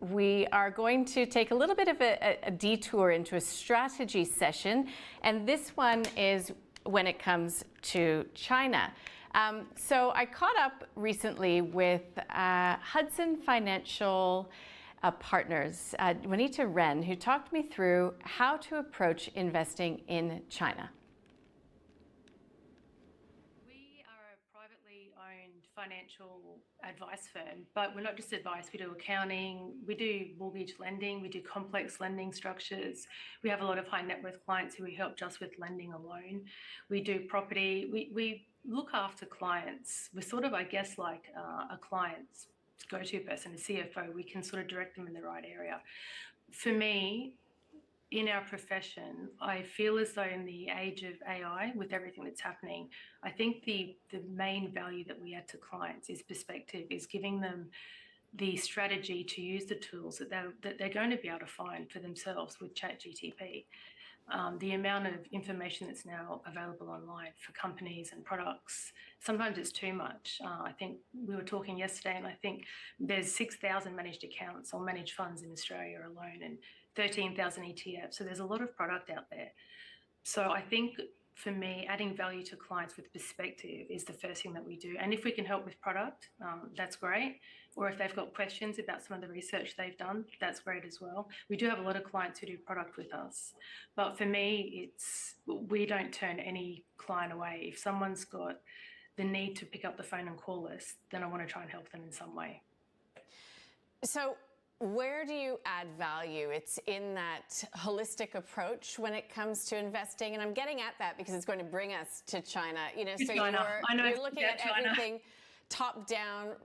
We are going to take a little bit of a detour into a strategy session, and this one is when it comes to China. So I caught up recently with Hudson Financial Partners, Juanita Wrenn, who talked me through how to approach investing in China. We are a privately owned financial advice firm, but we're not just advice. We do accounting, we do mortgage lending, we do complex lending structures. We have a lot of high net worth clients who we help just with lending alone. We do property. We look after clients. We're sort of, I guess, like a client's go-to person, a CFO. We can sort of direct them in the right area. For me, in our profession, I feel as though in the age of AI, with everything that's happening, I think the main value that we add to clients is perspective, is giving them the strategy to use the tools that they're going to be able to find for themselves with ChatGTP. The amount of information that's now available online for companies and products, sometimes it's too much. I think we were talking yesterday, and I think there's 6,000 managed accounts or managed funds in Australia alone, and 13,000 ETFs. So there's a lot of product out there. So I think for me, adding value to clients with perspective is the first thing that we do. And if we can help with product, that's great. Or if they've got questions about some of the research they've done, that's great as well. We do have a lot of clients who do product with us. But for me, we don't turn any client away. If someone's got the need to pick up the phone and call us, then I want to try and help them in some way. So where do you add value? It's in that holistic approach when it comes to investing. And I'm getting at that because it's going to bring us to China. So you're looking at everything top down,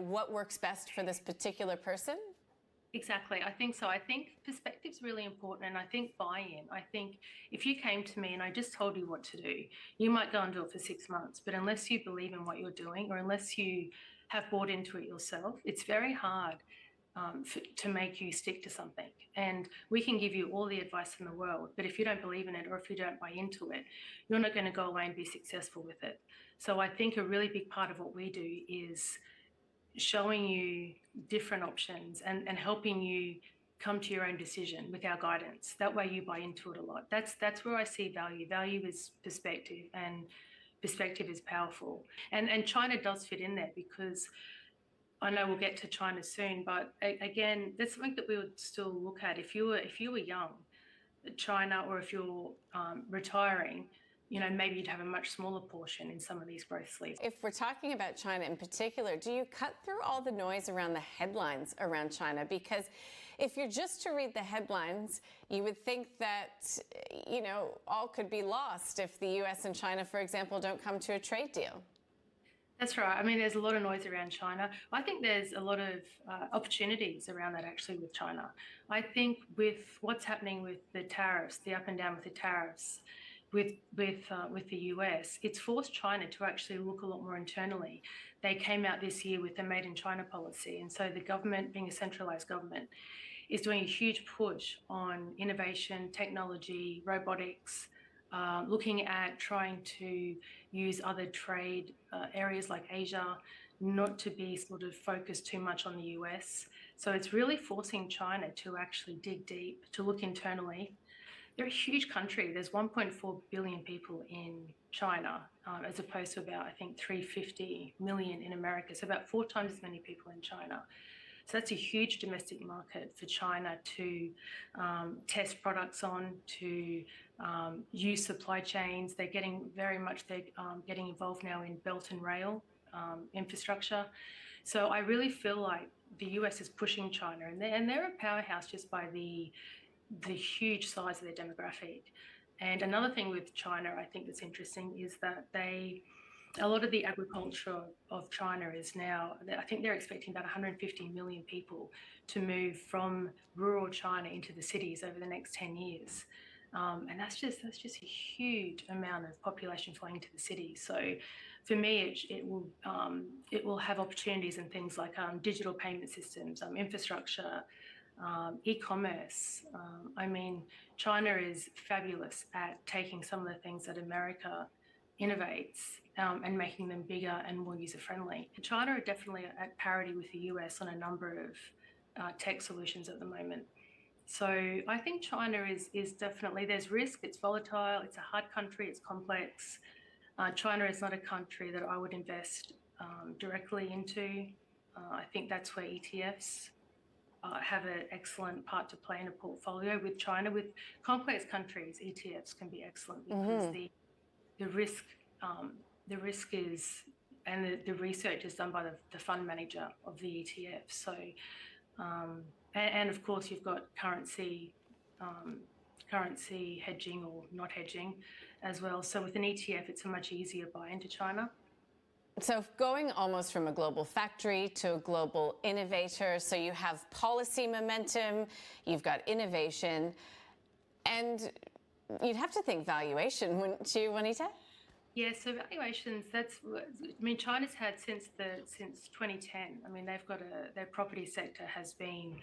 what works best for this particular person? Exactly. I think so. I think perspective's really important, and I think buy-in. I think if you came to me and I just told you what to do, you might go and do it for 6 months, but unless you believe in what you're doing, or unless you have bought into it yourself, it's very hard to make you stick to something. And we can give you all the advice in the world, but if you don't believe in it, or if you don't buy into it, you're not going to go away and be successful with it. So I think a really big part of what we do is showing you different options and helping you come to your own decision with our guidance. That way you buy into it a lot. That's where I see value. Value is perspective, and perspective is powerful. And China does fit in there, because I know we'll get to China soon, but again, that's something that we would still look at. If you were young, China, or if you're retiring, maybe you'd have a much smaller portion in some of these growth sleeves. If we're talking about China in particular, do you cut through all the noise around the headlines around China? Because if you're just to read the headlines, you would think that, all could be lost if the US and China, for example, don't come to a trade deal. That's right. I mean, there's a lot of noise around China. I think there's a lot of opportunities around that, actually, with China. I think with what's happening with the tariffs, the up and down with the tariffs, with the US, it's forced China to actually look a lot more internally. They came out this year with a Made in China policy, and so the government, being a centralised government, is doing a huge push on innovation, technology, robotics, looking at trying to use other trade areas like Asia, not to be sort of focused too much on the US. So it's really forcing China to actually dig deep, to look internally. They're a huge country. There's 1.4 billion people in China, as opposed to about, I think, 350 million in America. So about 4 times as many people in China. So that's a huge domestic market for China to test products on, to use supply chains. They're getting getting involved now in Belt and Rail infrastructure. So I really feel like the US is pushing China, and they're a powerhouse just by the huge size of their demographic. And another thing with China, I think that's interesting, is that a lot of the agriculture of China is now, I think they're expecting about 150 million people to move from rural China into the cities over the next 10 years. And that's just a huge amount of population flowing to the city. So for me, it will have opportunities in things like digital payment systems, infrastructure, e-commerce. I mean, China is fabulous at taking some of the things that America innovates and making them bigger and more user-friendly. China are definitely at parity with the US on a number of tech solutions at the moment. So I think China is definitely, there's risk, it's volatile, it's a hard country, it's complex. China is not a country that I would invest directly into. I think that's where ETFs have an excellent part to play in a portfolio with China. With complex countries, ETFs can be excellent because the risk is, and the research is done by the fund manager of the ETF. So, and of course, you've got currency hedging or not hedging as well. So with an ETF, it's a much easier buy into China. So going almost from a global factory to a global innovator, so you have policy momentum, you've got innovation, and you'd have to think valuation, wouldn't you, Juanita? Yeah, so valuations, China's had since 2010. I mean, they've got their property sector has been,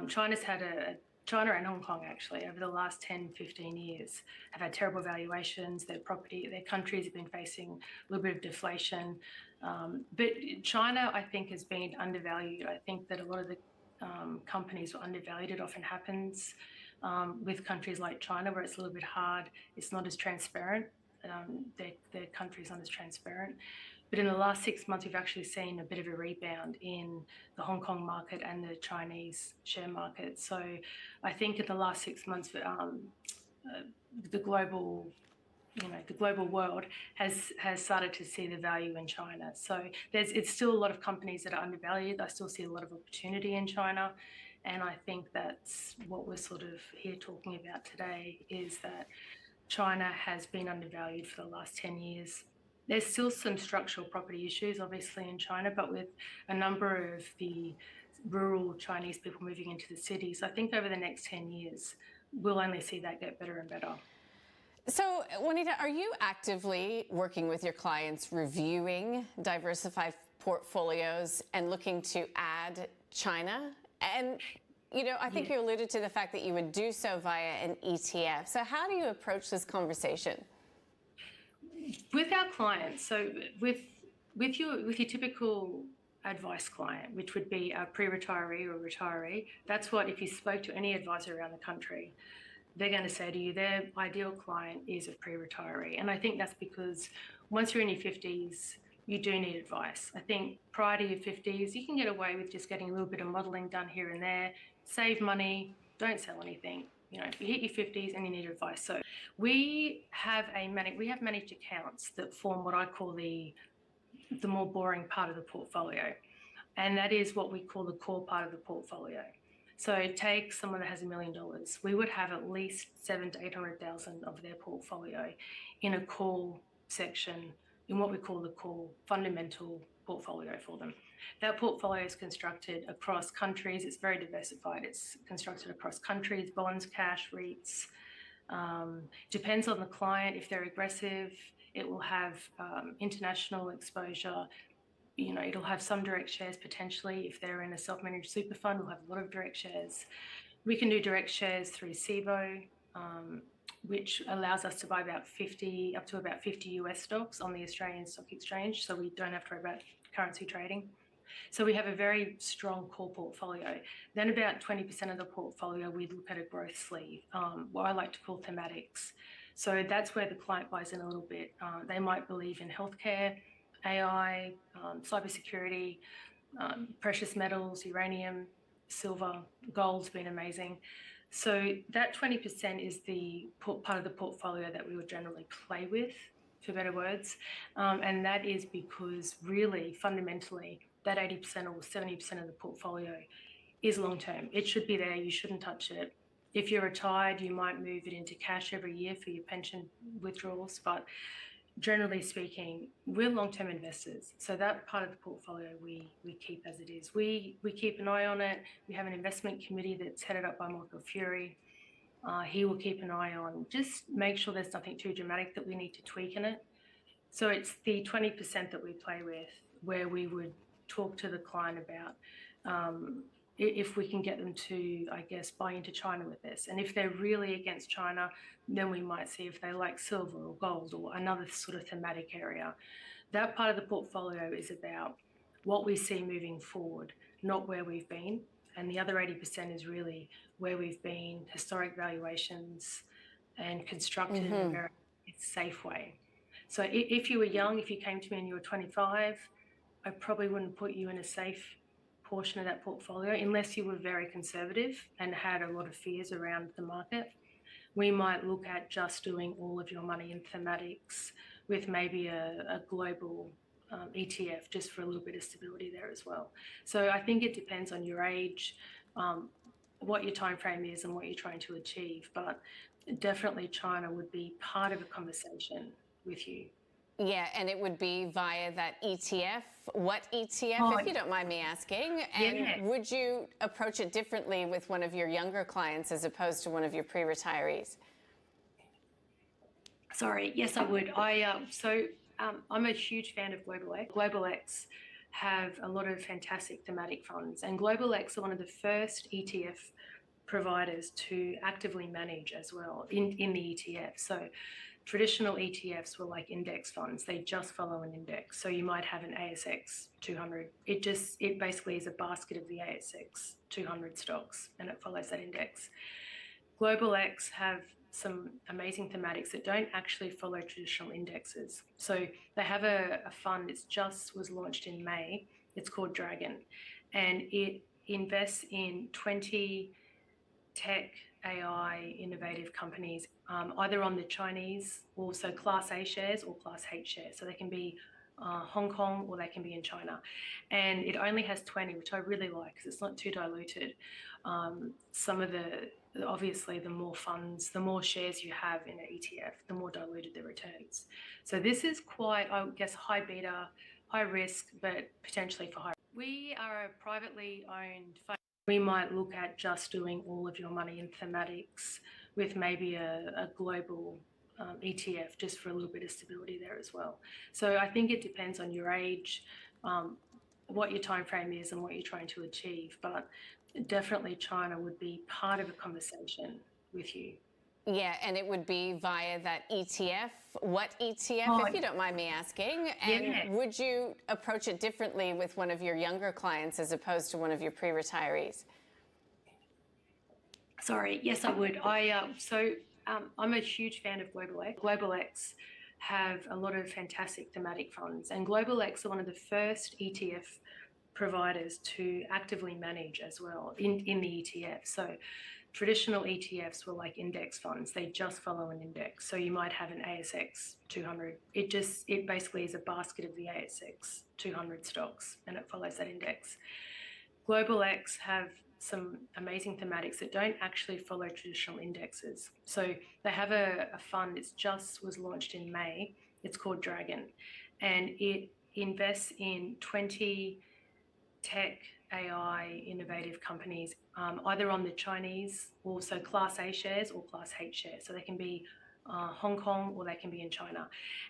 China and Hong Kong actually over the last 10, 15 years have had terrible valuations. Their countries have been facing a little bit of deflation. But China, I think, has been undervalued. I think that a lot of the companies were undervalued. It often happens with countries like China where it's a little bit hard. It's not as transparent. Their country's not as transparent. But in the last 6 months, we've actually seen a bit of a rebound in the Hong Kong market and the Chinese share market. So I think in the last 6 months, the global world has started to see the value in China. So it's still a lot of companies that are undervalued. I still see a lot of opportunity in China. And I think that's what we're sort of here talking about today, is that China has been undervalued for the last 10 years. There's still some structural property issues, obviously, in China, but with a number of the rural Chinese people moving into the cities, I think over the next 10 years, we'll only see that get better and better. So, Juanita, are you actively working with your clients, reviewing diversified portfolios and looking to add China? And I think you alluded to the fact that you would do so via an ETF. So how do you approach this conversation? With our clients, so with your typical advice client, which would be a pre-retiree or retiree, that's what, if you spoke to any advisor around the country, they're going to say to you their ideal client is a pre-retiree. And I think that's because once you're in your 50s, you do need advice. I think prior to your 50s, you can get away with just getting a little bit of modeling done here and there, save money, don't sell anything. You hit your 50s and you need advice. So we have managed accounts that form what I call the more boring part of the portfolio. And that is what we call the core part of the portfolio. So take someone that has $1 million. We would have at least 700,000 to 800,000 of their portfolio in a core section, in what we call the core fundamental portfolio for them. That portfolio is constructed across countries. It's very diversified. It's constructed across countries, bonds, cash, REITs. Depends on the client. If they're aggressive, it will have international exposure. It'll have some direct shares potentially. If they're in a self-managed super fund, we'll have a lot of direct shares. We can do direct shares through SIBO, which allows us to buy up to about 50 US stocks on the Australian Stock Exchange, so we don't have to worry about currency trading. So we have a very strong core portfolio. Then about 20% of the portfolio, we look at a growth sleeve, what I like to call thematics. So that's where the client buys in a little bit. They might believe in healthcare, AI, cybersecurity, precious metals, uranium, silver, gold's been amazing. So that 20% is the part of the portfolio that we would generally play with, for better words. And that is because really, fundamentally, that 80% or 70% of the portfolio is long-term. It should be there. You shouldn't touch it. If you're retired, you might move it into cash every year for your pension withdrawals. But generally speaking, we're long-term investors. So that part of the portfolio we keep as it is. We keep an eye on it. We have an investment committee that's headed up by Michael Fury. He will keep an eye on, just make sure there's nothing too dramatic that we need to tweak in it. So it's the 20% that we play with, where we would talk to the client about if we can get them to, I guess, buy into China with this. And if they're really against China, then we might see if they like silver or gold or another sort of thematic area. That part of the portfolio is about what we see moving forward, not where we've been. and the other 80% is really where we've been, historic valuations, and constructed in a very safe way. So if you were young, if you came to me and you were 25, I probably wouldn't put you in a safe portion of that portfolio unless you were very conservative and had a lot of fears around the market. We might look at just doing all of your money in thematics with maybe a global ETF just for a little bit of stability there as well. So I think it depends on your age, what your time frame is and what you're trying to achieve. But definitely China would be part of a conversation with you. Yeah, and it would be via that ETF. What ETF, if you don't mind me asking? And Yeah. would you approach it differently with one of your younger clients as opposed to one of your pre-retirees? Sorry, yes, I would. I'm a huge fan of Global X. Global X have a lot of fantastic thematic funds, and Global X are one of the first ETF providers to actively manage as well in the ETF. So traditional ETFs were like index funds. They just follow an index. So you might have an ASX 200. It basically is a basket of the ASX 200 stocks and it follows that index. Global X have some amazing thematics that don't actually follow traditional indexes. So they have a fund, it just was launched in May. It's called Dragon, and it invests in 20 tech, AI, innovative companies, either on the Chinese, also Class A shares or Class H shares. So they can be Hong Kong or they can be in China. And it only has 20, which I really like because it's not too diluted. Obviously, the more funds, the more shares you have in an ETF, the more diluted the returns. So this is quite, I guess, high beta, high risk, but potentially for high. We are a privately owned fund. We might look at just doing all of your money in thematics with maybe a global ETF just for a little bit of stability there as well. So I think it depends on your age, what your time frame is and what you're trying to achieve. But definitely China would be part of a conversation with you. Yeah, and it would be via that ETF. What ETF, if you don't mind me asking? And Yeah. would you approach it differently with one of your younger clients as opposed to one of your pre-retirees? Sorry, yes, I would. I'm a huge fan of Global X. Global X have a lot of fantastic thematic funds, and Global X are one of the first ETF providers to actively manage as well in the ETF. So traditional ETFs were like index funds. They just follow an index. So you might have an ASX 200. It basically is a basket of the ASX 200 stocks and it follows that index. Global X have some amazing thematics that don't actually follow traditional indexes. So they have a fund, it just was launched in May. It's called Dragon, and it invests in 20 tech, AI, innovative companies, either on the Chinese, also Class A shares or Class H shares. So they can be Hong Kong or they can be in China.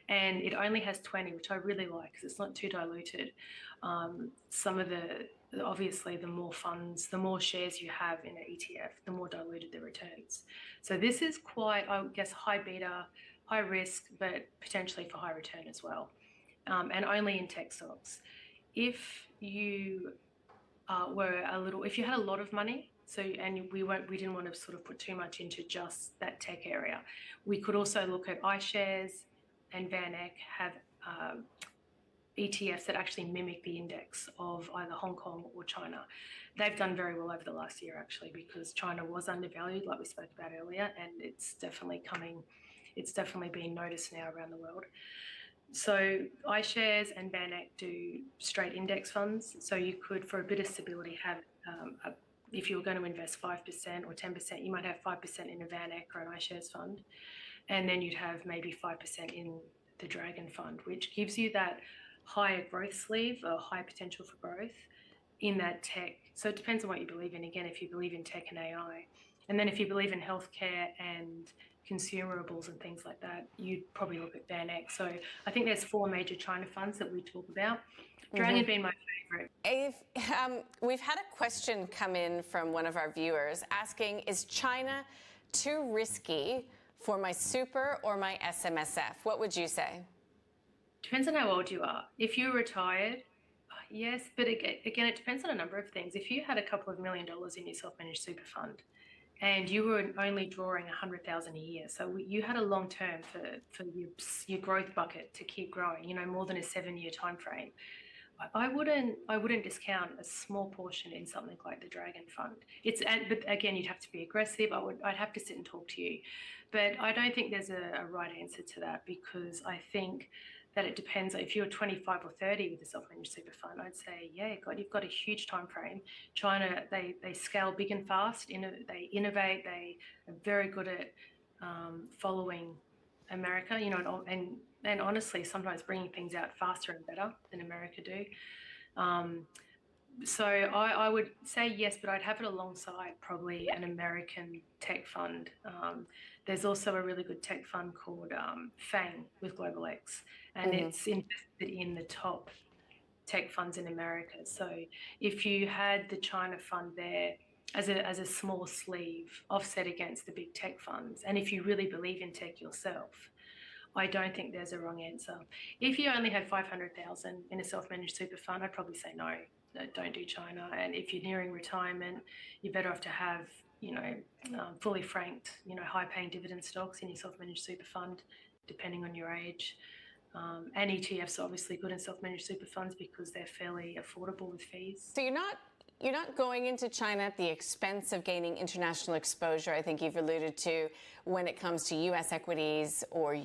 And it only has 20, which I really like because it's not too diluted. Obviously, the more funds, the more shares you have in an ETF, the more diluted the returns. So this is quite, I guess, high beta, high risk, but potentially for high return as well, and only in tech stocks. If you if you had a lot of money, and we didn't want to sort of put too much into just that tech area, we could also look at iShares and VanEck have ETFs that actually mimic the index of either Hong Kong or China. They've done very well over the last year, actually, because China was undervalued, like we spoke about earlier, and it's definitely being noticed now around the world. So iShares and VanEck do straight index funds. So you could, for a bit of stability, have, if you were going to invest 5% or 10%, you might have 5% in a VanEck or an iShares fund. And then you'd have maybe 5% in the Dragon fund, which gives you that higher growth sleeve or high potential for growth in that tech. So it depends on what you believe in. Again, if you believe in tech and AI, and then if you believe in healthcare and consumerables and things like that, you'd probably look at VanEck. So I think there's 4 major China funds that we talk about. Dragon being my favorite. We've had a question come in from one of our viewers asking, is China too risky for my super or my SMSF? What would you say? Depends on how old you are. If you're retired, Yes, but again, it depends on a number of things. If you had a couple of $1 million in your self-managed super fund and you were only drawing 100,000 a year, so you had a long term for your growth bucket to keep growing, more than a 7-year time frame. I wouldn't discount a small portion in something like the Dragon Fund. But again, you'd have to be aggressive. I'd have to sit and talk to you, but I don't think there's a right answer to that, because I think that it depends. If you're 25 or 30 with a self-managed super fund, I'd say, yeah, God, you've got a huge time frame. China, they scale big and fast. They innovate. They are very good at following America, and honestly, sometimes bringing things out faster and better than America do. So I would say yes, but I'd have it alongside probably an American tech fund. There's also a really good tech fund called FANG with Global X, and it's invested in the top tech funds in America. So if you had the China fund there as a small sleeve offset against the big tech funds, and if you really believe in tech yourself, I don't think there's a wrong answer. If you only had 500,000 in a self-managed super fund, I'd probably say no, don't do China. And if you're nearing retirement, you're better off to have, fully franked, high-paying dividend stocks in your self-managed super fund, depending on your age. And ETFs are obviously good in self-managed super funds because they're fairly affordable with fees. So you're not going into China at the expense of gaining international exposure. I think you've alluded to when it comes to U.S. equities or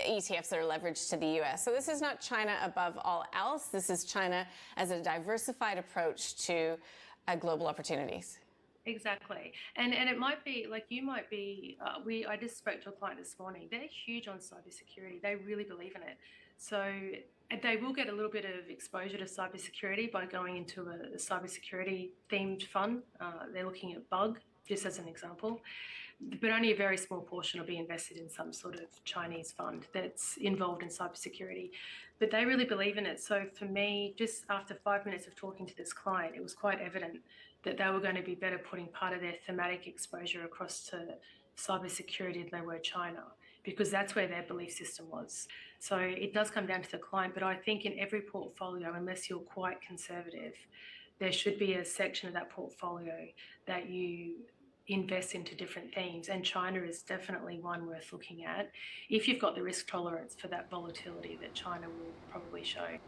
ETFs that are leveraged to the U.S. So this is not China above all else. This is China as a diversified approach to global opportunities. Exactly. And it might be like you might be, I just spoke to a client this morning. They're huge on cybersecurity. They really believe in it. So they will get a little bit of exposure to cybersecurity by going into a cybersecurity themed fund. They're looking at bug, just as an example, but only a very small portion will be invested in some sort of Chinese fund that's involved in cybersecurity. But they really believe in it. So for me, just after 5 minutes of talking to this client, it was quite evident that they were going to be better putting part of their thematic exposure across to cybersecurity than they were China, because that's where their belief system was. So it does come down to the client, but I think in every portfolio, unless you're quite conservative, there should be a section of that portfolio that you invest into different themes, and China is definitely one worth looking at if you've got the risk tolerance for that volatility that China will probably show.